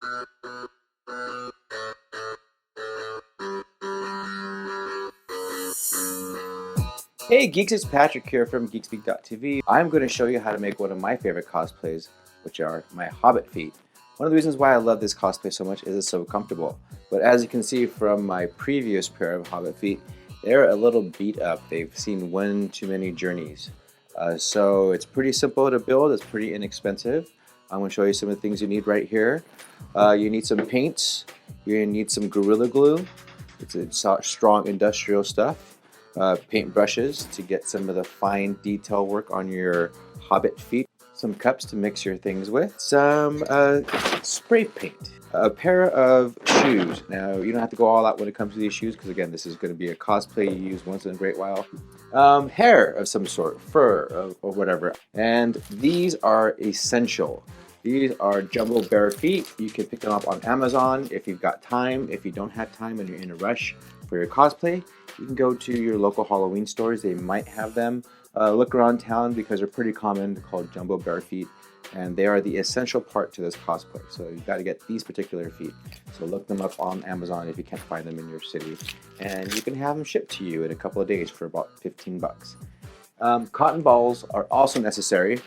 Hey geeks, it's Patrick here from geekspeak.tv. I'm going to show you how to make one of my favorite cosplays, which are my Hobbit feet. One of the reasons why I love this cosplay so much is it's so comfortable. But as you can see from my previous pair of Hobbit feet, they're a little beat up. They've seen one too many journeys. So it's pretty simple to build. It's pretty inexpensive. I'm going to show you some of the things you need right here. You need some paints. You're going to need some Gorilla Glue. It's a strong industrial stuff. Paint brushes to get some of the fine detail work on your Hobbit feet, some cups to mix your things with, some spray paint, a pair of shoes. Now you don't have to go all out when it comes to these shoes because again this is going to be a cosplay you use once in a great while. Hair of some sort, fur or whatever, and these are essential. These are Jumbo Bear feet. You can pick them up on Amazon if you've got time. If you don't have time and you're in a rush for your cosplay, you can go to your local Halloween stores. They might have them. Look around town because they're pretty common. They're called Jumbo Bear feet, and they are the essential part to this cosplay. So you've got to get these particular feet. So look them up on Amazon if you can't find them in your city, and you can have them shipped to you in a couple of days for about 15 bucks. Cotton balls are also necessary.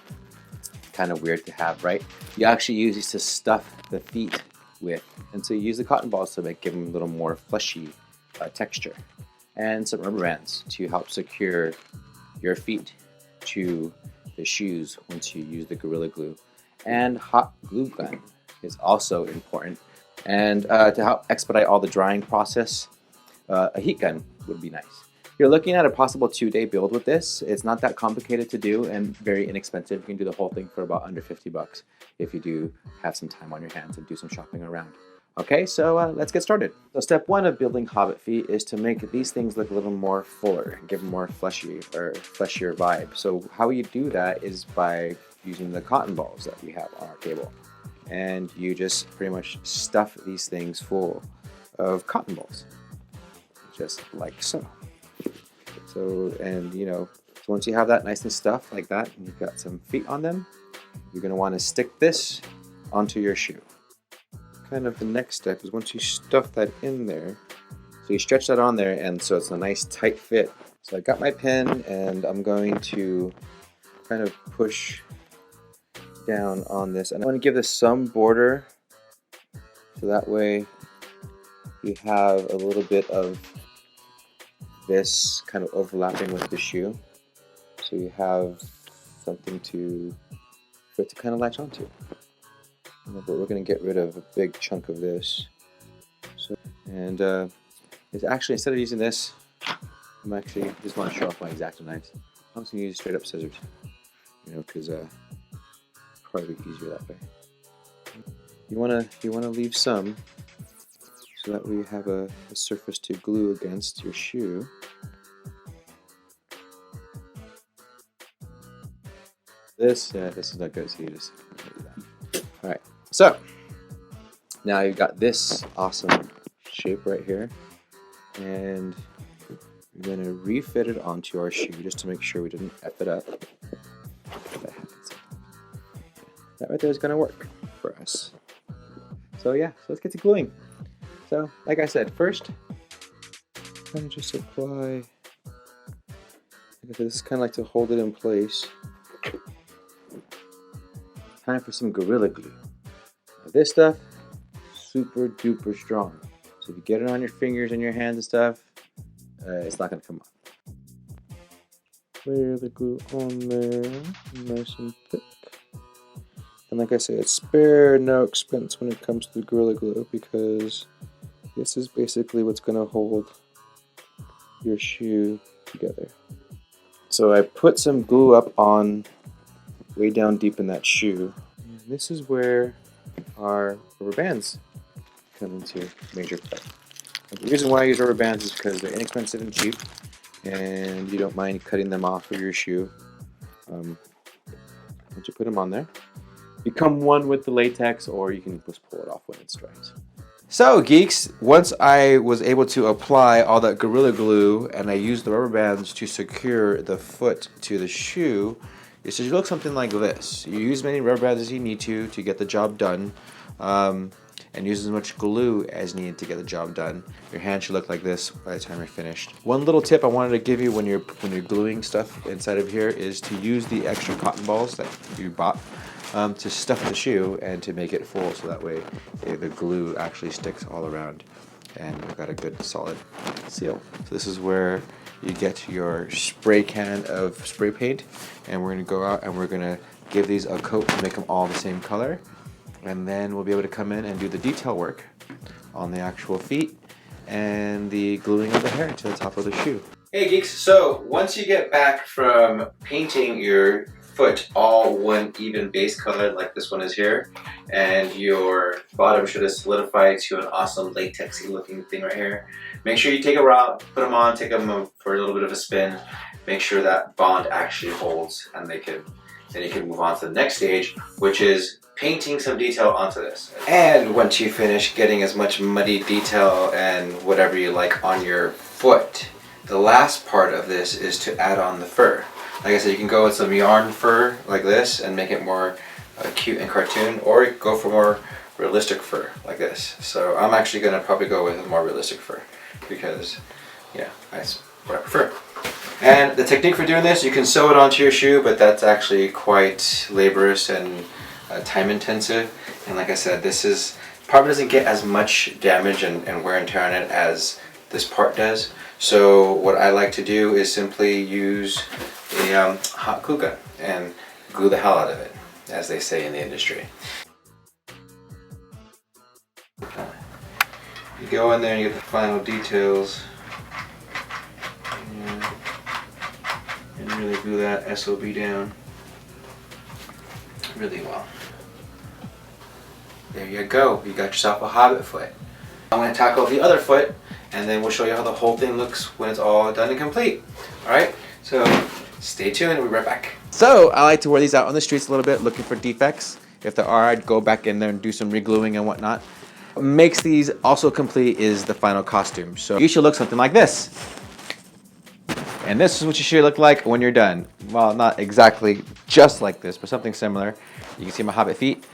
Kind of weird to have, right? You actually use these to stuff the feet with, and so you use the cotton balls to give them a little more fleshy texture, and some rubber bands to help secure your feet to the shoes once you use the Gorilla Glue. And hot glue gun is also important, and to help expedite all the drying process, a heat gun would be nice. You're looking at a possible 2-day build with this. It's not that complicated to do and very inexpensive. You can do the whole thing for about under 50 bucks if you do have some time on your hands and do some shopping around. Okay, so let's get started. So step one of building Hobbit feet is to make these things look a little more fuller, give them more fleshier vibe. So how you do that is by using the cotton balls that we have on our table. And you just pretty much stuff these things full of cotton balls, just like so. So, and you know, so once you have that nice and stuffed like that, and you've got some feet on them, you're going to want to stick this onto your shoe. Kind of the next step is once you stuff that in there, so you stretch that on there, and so it's a nice tight fit. So I got my pen, and I'm going to kind of push down on this, and I want to give this some border, so that way you have a little bit of this kind of overlapping with the shoe, so you have something for it to kind of latch onto. But we're going to get rid of a big chunk of this. So, and it's actually, instead of using this, I'm actually just want to show off my X-Acto knives. I'm just going to use straight up scissors, you know, because probably easier that way. You want to leave some, so that way you have a surface to glue against your shoe. This is not good, so you just do that. Alright, so now you've got this awesome shape right here, and we're going to refit it onto our shoe just to make sure we didn't F it up. That happens. That right there is going to work for us. So yeah, so let's get to gluing. So, like I said, first, kind of just apply, like I said, this is kind of like to hold it in place. Time for some Gorilla Glue. Now, this stuff, super duper strong. So if you get it on your fingers and your hands and stuff, it's not going to come off. Layer the glue on there, nice and thick. And like I said, it's spare no expense when it comes to the Gorilla Glue, because this is basically what's going to hold your shoe together. So I put some glue up on way down deep in that shoe. And this is where our rubber bands come into major play. And the reason why I use rubber bands is because they're inexpensive and cheap, and you don't mind cutting them off of your shoe. Once you put them on there, become one with the latex, or you can just pull it off when it's dry. So geeks, once I was able to apply all that Gorilla Glue and I used the rubber bands to secure the foot to the shoe, it should look something like this. You use as many rubber bands as you need to get the job done. and use as much glue as needed to get the job done. Your hand should look like this by the time you're finished. One little tip I wanted to give you when you're gluing stuff inside of here is to use the extra cotton balls that you bought to stuff the shoe and to make it full, so that way the glue actually sticks all around and you've got a good solid seal. So this is where you get your spray can of spray paint, and we're going to go out and we're going to give these a coat to make them all the same color, and then we'll be able to come in and do the detail work on the actual feet and the gluing of the hair to the top of the shoe. Hey geeks, so once you get back from painting your foot all one even base color like this one is here, and your bottom should have solidified to an awesome latexy looking thing right here, make sure you take a rod, put them on, take them for a little bit of a spin, make sure that bond actually holds, and then you can move on to the next stage, which is painting some detail onto this. And once you finish getting as much muddy detail and whatever you like on your foot, the last part of this is to add on the fur. Like I said, you can go with some yarn fur like this and make it more cute and cartoon, or go for more realistic fur like this. So I'm actually going to probably go with a more realistic fur because, yeah, that's what I prefer. And the technique for doing this, you can sew it onto your shoe, but that's actually quite laborious and time intensive. And like I said, this probably doesn't get as much damage and wear and tear on it as this part does. So what I like to do is simply use a hot glue gun and glue the hell out of it, as they say in the industry. You go in there and you get the final details and really glue that SOB down really well. There you go, you got yourself a Hobbit foot. I'm going to tackle the other foot, and then we'll show you how the whole thing looks when it's all done and complete. Alright, so stay tuned, we'll be right back. So I like to wear these out on the streets a little bit, looking for defects. If there are, I'd go back in there and do some re-gluing and whatnot. What makes these also complete is the final costume. So you should look something like this. And this is what you should look like when you're done. Well, not exactly just like this, but something similar. You can see my Hobbit feet.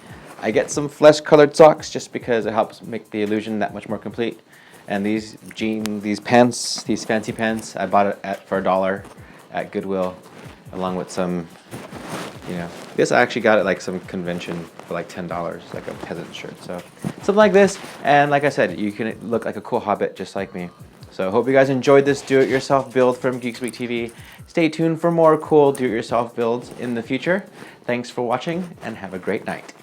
I get some flesh-colored socks just because it helps make the illusion that much more complete. And these pants, these fancy pants, I bought it for $1 at Goodwill, along with some, this I actually got at like some convention for like $10, like a peasant shirt. So something like this, and like I said, you can look like a cool Hobbit just like me. So I hope you guys enjoyed this do-it-yourself build from Geek Speak TV. Stay tuned for more cool do-it-yourself builds in the future. Thanks for watching, and have a great night.